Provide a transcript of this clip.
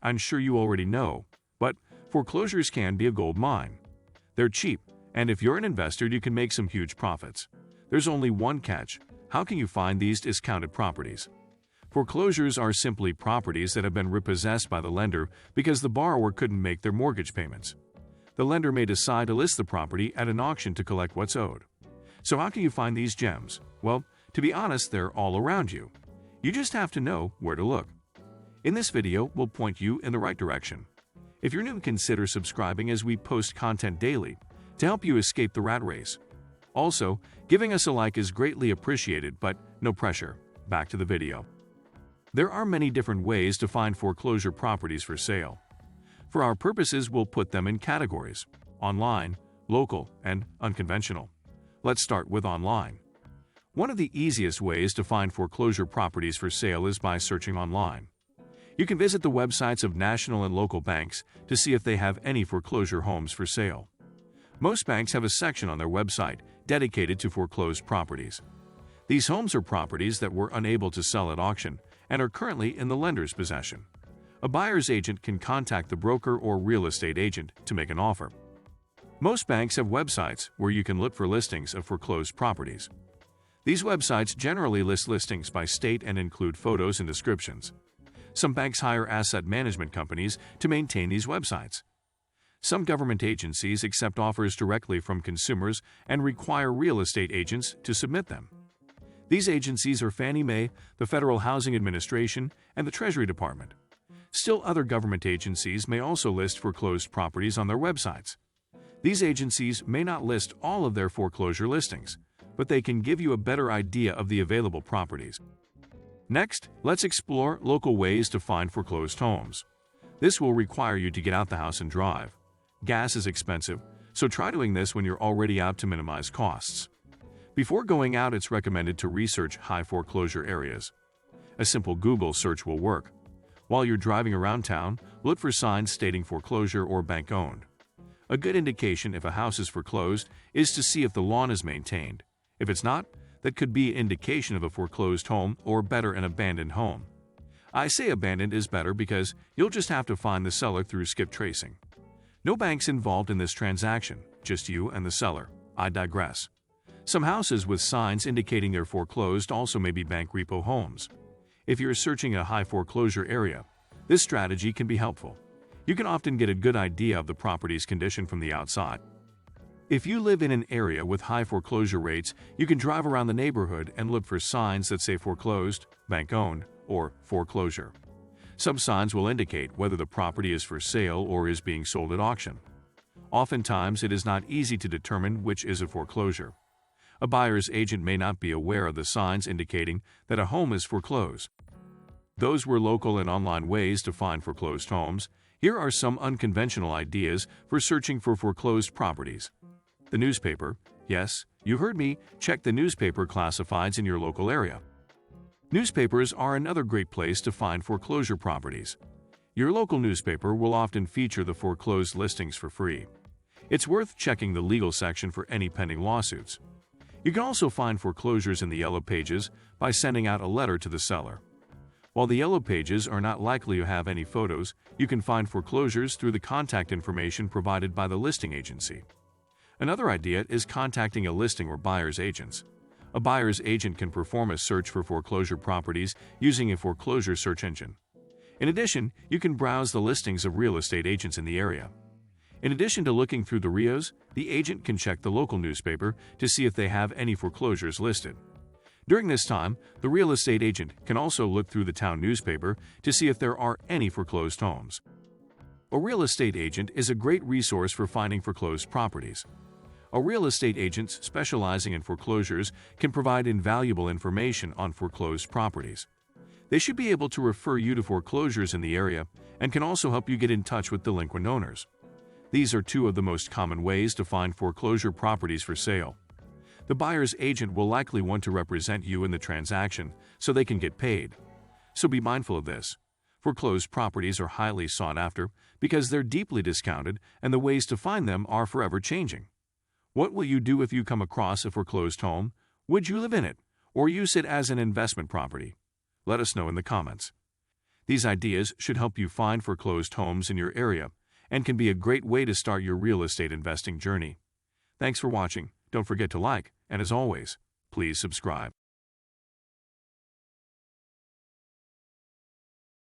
I'm sure you already know, but foreclosures can be a gold mine. They're cheap, and if you're an investor, you can make some huge profits. There's only one catch. How can you find these discounted properties? Foreclosures are simply properties that have been repossessed by the lender because the borrower couldn't make their mortgage payments. The lender may decide to list the property at an auction to collect what's owed. So how can you find these gems? Well, to be honest, they're all around you. You just have to know where to look. In this video, we'll point you in the right direction. If you're new, consider subscribing as we post content daily to help you escape the rat race. Also, giving us a like is greatly appreciated, but no pressure. Back to the video. There are many different ways to find foreclosure properties for sale. For our purposes, we'll put them in categories: online, local, and unconventional. Let's start with online. One of the easiest ways to find foreclosure properties for sale is by searching online. You can visit the websites of national and local banks to see if they have any foreclosure homes for sale. Most banks have a section on their website dedicated to foreclosed properties. These homes are properties that were unable to sell at auction and are currently in the lender's possession. A buyer's agent can contact the broker or real estate agent to make an offer. Most banks have websites where you can look for listings of foreclosed properties. These websites generally list listings by state and include photos and descriptions. Some banks hire asset management companies to maintain these websites. Some government agencies accept offers directly from consumers and require real estate agents to submit them. These agencies are Fannie Mae, the Federal Housing Administration, and the Treasury Department. Still, other government agencies may also list foreclosed properties on their websites. These agencies may not list all of their foreclosure listings, but they can give you a better idea of the available properties. Next, let's explore local ways to find foreclosed homes. This will require you to get out the house and drive. Gas is expensive, so try doing this when you're already out to minimize costs. Before going out, it's recommended to research high foreclosure areas. A simple Google search will work. While you're driving around town, look for signs stating foreclosure or bank-owned. A good indication if a house is foreclosed is to see if the lawn is maintained. If it's not, that could be an indication of a foreclosed home, or better, an abandoned home. I say abandoned is better because you'll just have to find the seller through skip tracing. No banks involved in this transaction, just you and the seller. I digress. Some houses with signs indicating they're foreclosed also may be bank repo homes. If you're searching a high foreclosure area, this strategy can be helpful. You can often get a good idea of the property's condition from the outside. If you live in an area with high foreclosure rates, you can drive around the neighborhood and look for signs that say foreclosed, bank-owned, or foreclosure. Some signs will indicate whether the property is for sale or is being sold at auction. Oftentimes, it is not easy to determine which is a foreclosure. A buyer's agent may not be aware of the signs indicating that a home is foreclosed. Those were local and online ways to find foreclosed homes. Here are some unconventional ideas for searching for foreclosed properties. The newspaper. Yes, you heard me. Check the newspaper classifieds in your local area. Newspapers are another great place to find foreclosure properties. Your local newspaper will often feature the foreclosed listings for free. It's worth checking the legal section for any pending lawsuits. You can also find foreclosures in the yellow pages by sending out a letter to the seller. While the yellow pages are not likely to have any photos, you can find foreclosures through the contact information provided by the listing agency. Another idea is contacting a listing or buyer's agents. A buyer's agent can perform a search for foreclosure properties using a foreclosure search engine. In addition, you can browse the listings of real estate agents in the area. In addition to looking through the RIOs, the agent can check the local newspaper to see if they have any foreclosures listed. During this time, the real estate agent can also look through the town newspaper to see if there are any foreclosed homes. A real estate agent is a great resource for finding foreclosed properties. A real estate agent specializing in foreclosures can provide invaluable information on foreclosed properties. They should be able to refer you to foreclosures in the area and can also help you get in touch with delinquent owners. These are two of the most common ways to find foreclosure properties for sale. The buyer's agent will likely want to represent you in the transaction so they can get paid. So be mindful of this. Foreclosed properties are highly sought after because they're deeply discounted, and the ways to find them are forever changing. What will you do if you come across a foreclosed home? Would you live in it or use it as an investment property? Let us know in the comments. These ideas should help you find foreclosed homes in your area and can be a great way to start your real estate investing journey. Thanks for watching. Don't forget to like, and as always, please subscribe.